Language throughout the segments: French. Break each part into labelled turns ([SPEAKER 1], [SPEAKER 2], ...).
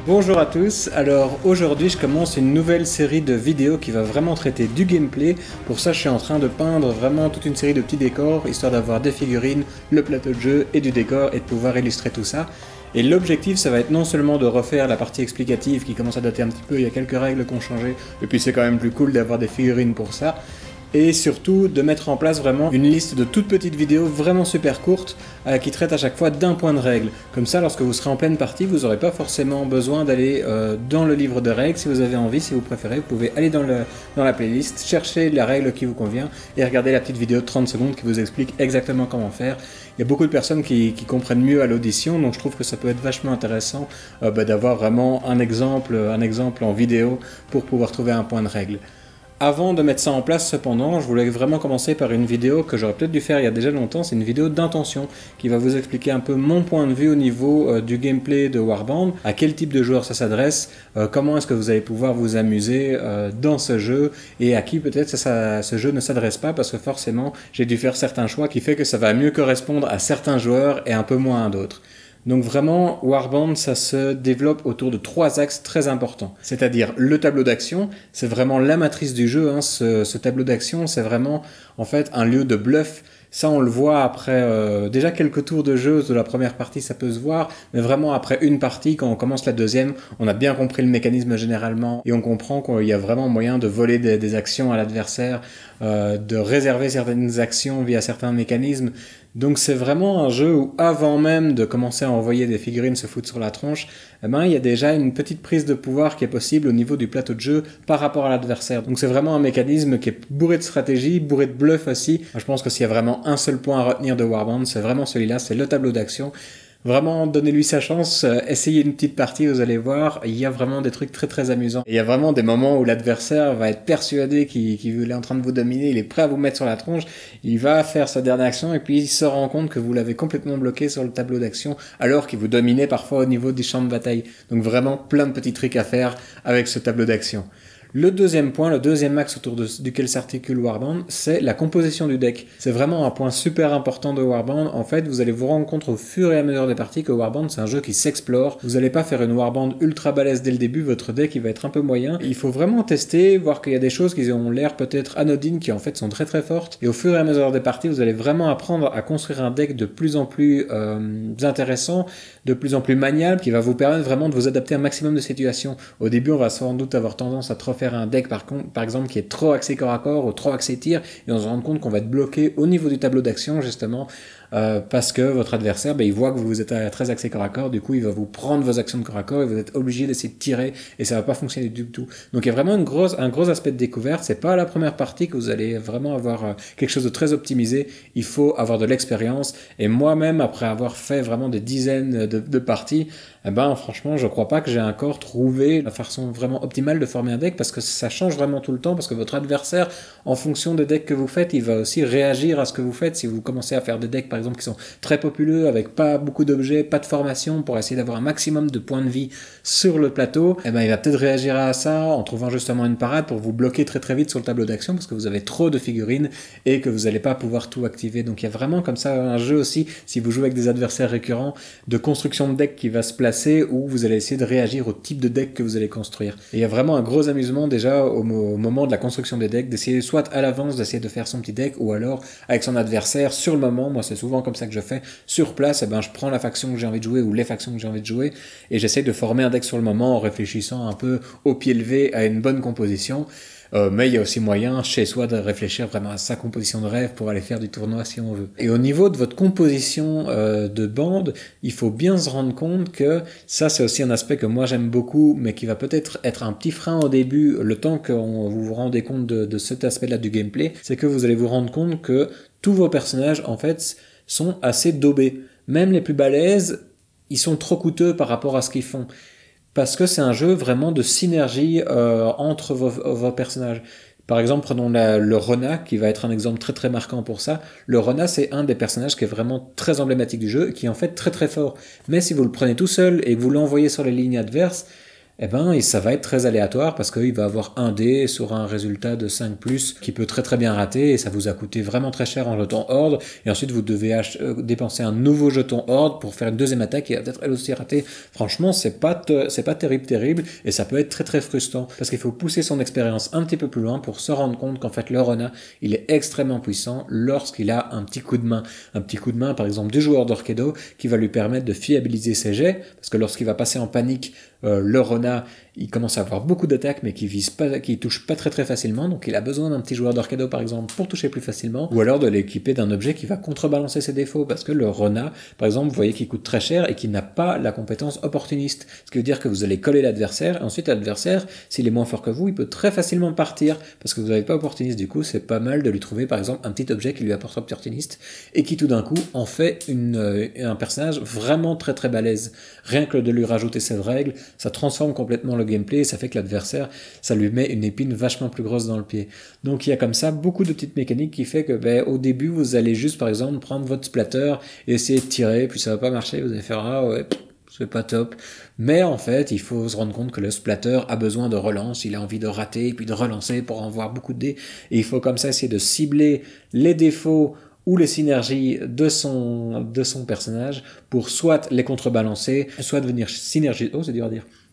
[SPEAKER 1] Bonjour à tous, alors aujourd'hui je commence une nouvelle série de vidéos qui va vraiment traiter du gameplay. Pour ça je suis en train de peindre vraiment toute une série de petits décors, histoire d'avoir des figurines, le plateau de jeu et du décor et de pouvoir illustrer tout ça. Et l'objectif ça va être non seulement de refaire la partie explicative qui commence à dater un petit peu, il y a quelques règles qui ont changé, et puis c'est quand même plus cool d'avoir des figurines pour ça. Et surtout de mettre en place vraiment une liste de toutes petites vidéos vraiment super courtes qui traitent à chaque fois d'un point de règle. Comme ça, lorsque vous serez en pleine partie, vous n'aurez pas forcément besoin d'aller dans le livre de règles. Si vous avez envie, si vous préférez, vous pouvez aller dans la playlist, chercher la règle qui vous convient et regarder la petite vidéo de 30 secondes qui vous explique exactement comment faire. Il y a beaucoup de personnes qui comprennent mieux à l'audition, donc je trouve que ça peut être vachement intéressant d'avoir vraiment un exemple en vidéo pour pouvoir trouver un point de règle. Avant de mettre ça en place cependant, je voulais vraiment commencer par une vidéo que j'aurais peut-être dû faire il y a déjà longtemps. C'est une vidéo d'intention qui va vous expliquer un peu mon point de vue au niveau du gameplay de Warband, à quel type de joueur ça s'adresse, comment est-ce que vous allez pouvoir vous amuser dans ce jeu et à qui peut-être ce jeu ne s'adresse pas parce que forcément j'ai dû faire certains choix qui fait que ça va mieux correspondre à certains joueurs et un peu moins à d'autres. Donc vraiment, Warband, ça se développe autour de trois axes très importants. C'est-à-dire le tableau d'action, c'est vraiment la matrice du jeu. Ce tableau d'action, c'est vraiment en fait un lieu de bluff. Ça, on le voit après déjà quelques tours de jeu de la première partie, ça peut se voir, mais vraiment après une partie, quand on commence la deuxième, on a bien compris le mécanisme généralement et on comprend qu'il y a vraiment moyen de voler des actions à l'adversaire, de réserver certaines actions via certains mécanismes. Donc c'est vraiment un jeu où avant même de commencer à envoyer des figurines se foutre sur la tronche, il y a déjà une petite prise de pouvoir qui est possible au niveau du plateau de jeu par rapport à l'adversaire. Donc c'est vraiment un mécanisme qui est bourré de stratégie, bourré de bluff aussi. Je pense que s'il y a vraiment un seul point à retenir de Warband, c'est vraiment celui-là, c'est le tableau d'action. Vraiment, donnez-lui sa chance, essayez une petite partie, vous allez voir, il y a vraiment des trucs très très amusants. Il y a vraiment des moments où l'adversaire va être persuadé qu'il est en train de vous dominer, il est prêt à vous mettre sur la tronche, il va faire sa dernière action et puis il se rend compte que vous l'avez complètement bloqué sur le tableau d'action alors qu'il vous dominait parfois au niveau des champs de bataille. Donc vraiment plein de petits trucs à faire avec ce tableau d'action. Le deuxième point, le deuxième axe autour duquel s'articule Warband, c'est la composition du deck. C'est vraiment un point super important de Warband. En fait, vous allez vous rendre compte au fur et à mesure des parties que Warband, c'est un jeu qui s'explore. Vous n'allez pas faire une Warband ultra balèze dès le début, votre deck il va être un peu moyen. Il faut vraiment tester, voir qu'il y a des choses qui ont l'air peut-être anodines, qui en fait sont très très fortes. Et au fur et à mesure des parties, vous allez vraiment apprendre à construire un deck de plus en plus intéressant, de plus en plus maniable, qui va vous permettre vraiment de vous adapter à un maximum de situations. Au début, on va sans doute avoir tendance à trop faire un deck par exemple qui est trop axé corps à corps ou trop axé tir et on se rend compte qu'on va être bloqué au niveau du tableau d'action justement parce que votre adversaire il voit que vous êtes très axé corps à corps, du coup il va vous prendre vos actions de corps à corps et vous êtes obligé d'essayer de tirer et ça va pas fonctionner du tout. Donc il y a vraiment un gros aspect de découverte. C'est pas à la première partie que vous allez vraiment avoir quelque chose de très optimisé, il faut avoir de l'expérience et moi-même après avoir fait vraiment des dizaines de parties, franchement je crois pas que j'ai encore trouvé la façon vraiment optimale de former un deck parce que ça change vraiment tout le temps, parce que votre adversaire en fonction des decks que vous faites il va aussi réagir à ce que vous faites. Si vous commencez à faire des decks par exemple qui sont très populeux avec pas beaucoup d'objets, pas de formation pour essayer d'avoir un maximum de points de vie sur le plateau, il va peut-être réagir à ça en trouvant justement une parade pour vous bloquer très très vite sur le tableau d'action parce que vous avez trop de figurines et que vous n'allez pas pouvoir tout activer. Donc il y a vraiment comme ça un jeu aussi, si vous jouez avec des adversaires récurrents, de construction de deck qui va se placer où vous allez essayer de réagir au type de deck que vous allez construire. Et il y a vraiment un gros amusement déjà au moment de la construction des decks, d'essayer soit à l'avance d'essayer de faire son petit deck ou alors avec son adversaire sur le moment. Moi c'est souvent comme ça que je fais, sur place je prends la faction que j'ai envie de jouer ou les factions que j'ai envie de jouer et j'essaie de former un deck sur le moment en réfléchissant un peu au pied levé à une bonne composition. Mais il y a aussi moyen chez soi de réfléchir vraiment à sa composition de rêve pour aller faire du tournoi si on veut. Et au niveau de votre composition de bande, il faut bien se rendre compte que ça c'est aussi un aspect que moi j'aime beaucoup mais qui va peut-être être un petit frein au début, le temps que vous vous rendez compte de cet aspect-là du gameplay, c'est que vous allez vous rendre compte que tous vos personnages en fait sont assez daubés. Même les plus balèzes, ils sont trop coûteux par rapport à ce qu'ils font. Parce que c'est un jeu vraiment de synergie entre vos personnages. Par exemple, prenons le Rona, qui va être un exemple très très marquant pour ça. Le Rona, c'est un des personnages qui est vraiment très emblématique du jeu, qui est en fait très très fort. Mais si vous le prenez tout seul et que vous l'envoyez sur les lignes adverses, eh ben, et ça va être très aléatoire parce qu'il va avoir un dé sur un résultat de 5+, qui peut très très bien rater, et ça vous a coûté vraiment très cher en jeton Horde, et ensuite vous devez dépenser un nouveau jeton Horde pour faire une deuxième attaque qui va peut-être elle aussi rater. Franchement, c'est pas terrible, et ça peut être très très frustrant, parce qu'il faut pousser son expérience un petit peu plus loin pour se rendre compte qu'en fait le Rona, il est extrêmement puissant lorsqu'il a un petit coup de main. Un petit coup de main, par exemple, du joueur d'Orkedo, qui va lui permettre de fiabiliser ses jets, parce que lorsqu'il va passer en panique, le Rona, il commence à avoir beaucoup d'attaques, mais qui touche pas très très facilement, donc il a besoin d'un petit joueur d'Orkedo par exemple pour toucher plus facilement, ou alors de l'équiper d'un objet qui va contrebalancer ses défauts, parce que le Rona, par exemple, vous voyez qu'il coûte très cher et qu'il n'a pas la compétence opportuniste, ce qui veut dire que vous allez coller l'adversaire, et ensuite l'adversaire, s'il est moins fort que vous, il peut très facilement partir, parce que vous n'avez pas opportuniste. Du coup, c'est pas mal de lui trouver par exemple un petit objet qui lui apporte opportuniste, et qui tout d'un coup en fait un personnage vraiment très très balèze. Rien que de lui rajouter cette règle, ça transforme complètement le gameplay, et ça fait que l'adversaire, ça lui met une épine vachement plus grosse dans le pied. Donc il y a comme ça beaucoup de petites mécaniques qui fait que au début, vous allez juste par exemple prendre votre splatter et essayer de tirer, puis ça va pas marcher, vous allez faire ah ouais, c'est pas top. Mais en fait, il faut se rendre compte que le splatter a besoin de relance, il a envie de rater, puis de relancer pour en voir beaucoup de dés, et il faut comme ça essayer de cibler les défauts ou les synergies de son personnage pour soit les contrebalancer, soit devenir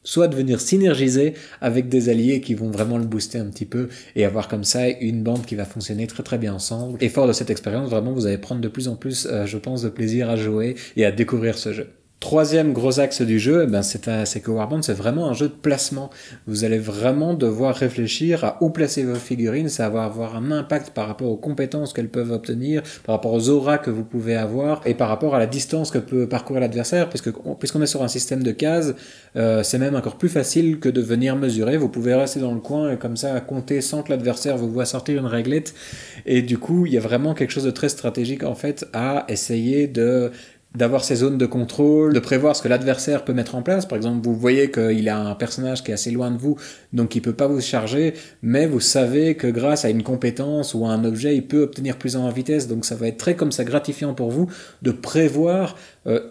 [SPEAKER 1] soit devenir synergiser avec des alliés qui vont vraiment le booster un petit peu, et avoir comme ça une bande qui va fonctionner très très bien ensemble. Et fort de cette expérience, vraiment vous allez prendre de plus en plus, je pense, de plaisir à jouer et à découvrir ce jeu. Troisième gros axe du jeu, c'est que Warband, c'est vraiment un jeu de placement. Vous allez vraiment devoir réfléchir à où placer vos figurines, ça va avoir un impact par rapport aux compétences qu'elles peuvent obtenir, par rapport aux auras que vous pouvez avoir, et par rapport à la distance que peut parcourir l'adversaire, puisqu'on est sur un système de cases, c'est même encore plus facile que de venir mesurer. Vous pouvez rester dans le coin et comme ça compter sans que l'adversaire vous voit sortir une réglette, et du coup, il y a vraiment quelque chose de très stratégique en fait à essayer d'avoir ces zones de contrôle, de prévoir ce que l'adversaire peut mettre en place. Par exemple, vous voyez qu'il a un personnage qui est assez loin de vous, donc il peut pas vous charger, mais vous savez que grâce à une compétence ou à un objet, il peut obtenir plus en vitesse, donc ça va être très comme ça gratifiant pour vous de prévoir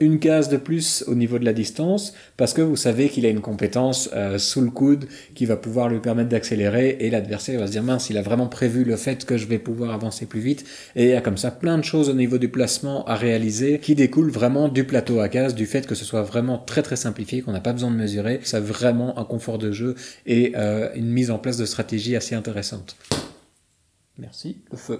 [SPEAKER 1] une case de plus au niveau de la distance, parce que vous savez qu'il a une compétence sous le coude qui va pouvoir lui permettre d'accélérer, et l'adversaire va se dire mince, il a vraiment prévu le fait que je vais pouvoir avancer plus vite, et il y a comme ça plein de choses au niveau du placement à réaliser qui découlent vraiment du plateau à cases, du fait que ce soit vraiment très très simplifié, qu'on n'a pas besoin de mesurer, ça a vraiment un confort de jeu et une mise en place de stratégie assez intéressante. Merci, le feu.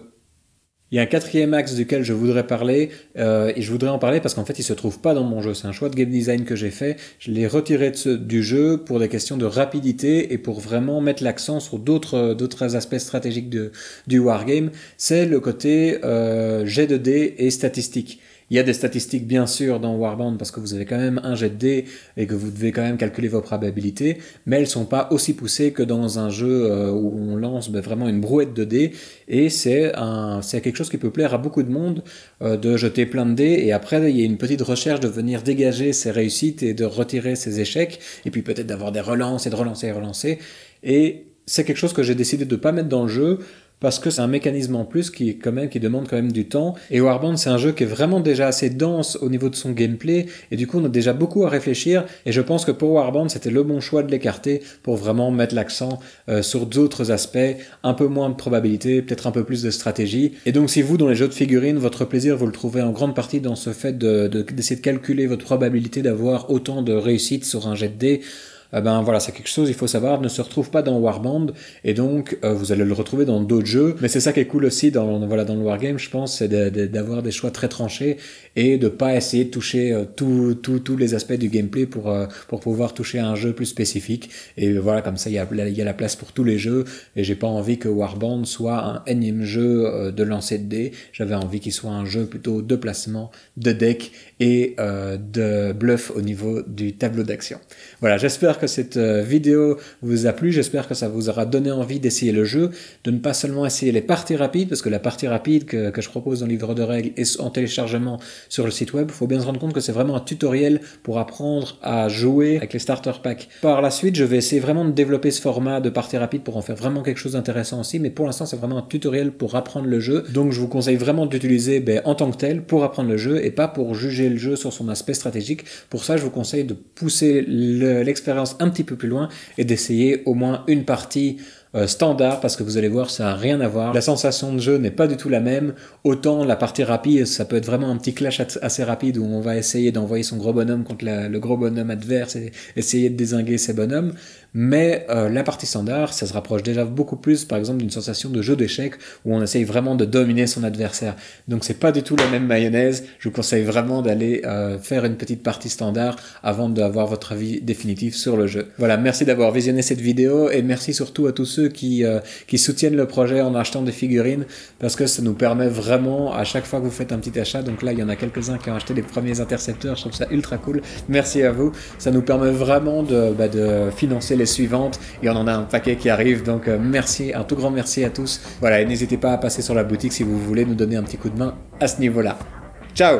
[SPEAKER 1] Il y a un quatrième axe duquel je voudrais parler, et je voudrais en parler parce qu'en fait il se trouve pas dans mon jeu, c'est un choix de game design que j'ai fait, je l'ai retiré du jeu pour des questions de rapidité et pour vraiment mettre l'accent sur d'autres aspects stratégiques du wargame, c'est le côté jet de dés et statistiques. Il y a des statistiques bien sûr dans Warband parce que vous avez quand même un jet de dés et que vous devez quand même calculer vos probabilités, mais elles sont pas aussi poussées que dans un jeu où on lance vraiment une brouette de dés, et c'est quelque chose qui peut plaire à beaucoup de monde de jeter plein de dés, et après il y a une petite recherche de venir dégager ses réussites et de retirer ses échecs, et puis peut-être d'avoir des relances et de relancer et relancer, et c'est quelque chose que j'ai décidé de pas mettre dans le jeu, parce que c'est un mécanisme en plus qui demande quand même du temps. Et Warband, c'est un jeu qui est vraiment déjà assez dense au niveau de son gameplay, et du coup on a déjà beaucoup à réfléchir, et je pense que pour Warband c'était le bon choix de l'écarter pour vraiment mettre l'accent sur d'autres aspects, un peu moins de probabilité, peut-être un peu plus de stratégie. Et donc si vous, dans les jeux de figurines, votre plaisir vous le trouvez en grande partie dans ce fait d'essayer de calculer votre probabilité d'avoir autant de réussite sur un jet de dés, voilà, c'est quelque chose, il faut savoir, ne se retrouve pas dans Warband, et donc vous allez le retrouver dans d'autres jeux, mais c'est ça qui est cool aussi dans le wargame, je pense, c'est d'avoir des choix très tranchés et de pas essayer de toucher tous les aspects du gameplay pour pouvoir toucher à un jeu plus spécifique. Et voilà, comme ça il y a la place pour tous les jeux, et j'ai pas envie que Warband soit un énième jeu de lancer de dés. J'avais envie qu'il soit un jeu plutôt de placement, de deck et de bluff au niveau du tableau d'action. Voilà, j'espère que cette vidéo vous a plu, j'espère que ça vous aura donné envie d'essayer le jeu, de ne pas seulement essayer les parties rapides, parce que la partie rapide que je propose dans le livre de règles est en téléchargement sur le site web. Il faut bien se rendre compte que c'est vraiment un tutoriel pour apprendre à jouer avec les starter packs. Par la suite, je vais essayer vraiment de développer ce format de partie rapide pour en faire vraiment quelque chose d'intéressant aussi, mais pour l'instant c'est vraiment un tutoriel pour apprendre le jeu, donc je vous conseille vraiment d'utiliser en tant que tel pour apprendre le jeu et pas pour juger le jeu sur son aspect stratégique. Pour ça, je vous conseille de pousser l'expérience l'expérience un petit peu plus loin et d'essayer au moins une partie standard, parce que vous allez voir, ça n'a rien à voir. La sensation de jeu n'est pas du tout la même. Autant la partie rapide, ça peut être vraiment un petit clash assez rapide où on va essayer d'envoyer son gros bonhomme contre le gros bonhomme adverse et essayer de dézinguer ses bonhommes. Mais la partie standard, ça se rapproche déjà beaucoup plus, par exemple, d'une sensation de jeu d'échecs où on essaye vraiment de dominer son adversaire. Donc c'est pas du tout la même mayonnaise. Je vous conseille vraiment d'aller faire une petite partie standard avant d'avoir votre avis définitif sur le jeu. Voilà, merci d'avoir visionné cette vidéo et merci surtout à tous ceux qui soutiennent le projet en achetant des figurines, parce que ça nous permet vraiment, à chaque fois que vous faites un petit achat, donc là il y en a quelques-uns qui ont acheté les premiers intercepteurs, je trouve ça ultra cool, merci à vous, ça nous permet vraiment de financer les suivantes, et on en a un paquet qui arrive, donc merci, un tout grand merci à tous. Voilà, et n'hésitez pas à passer sur la boutique si vous voulez nous donner un petit coup de main à ce niveau-là. Ciao!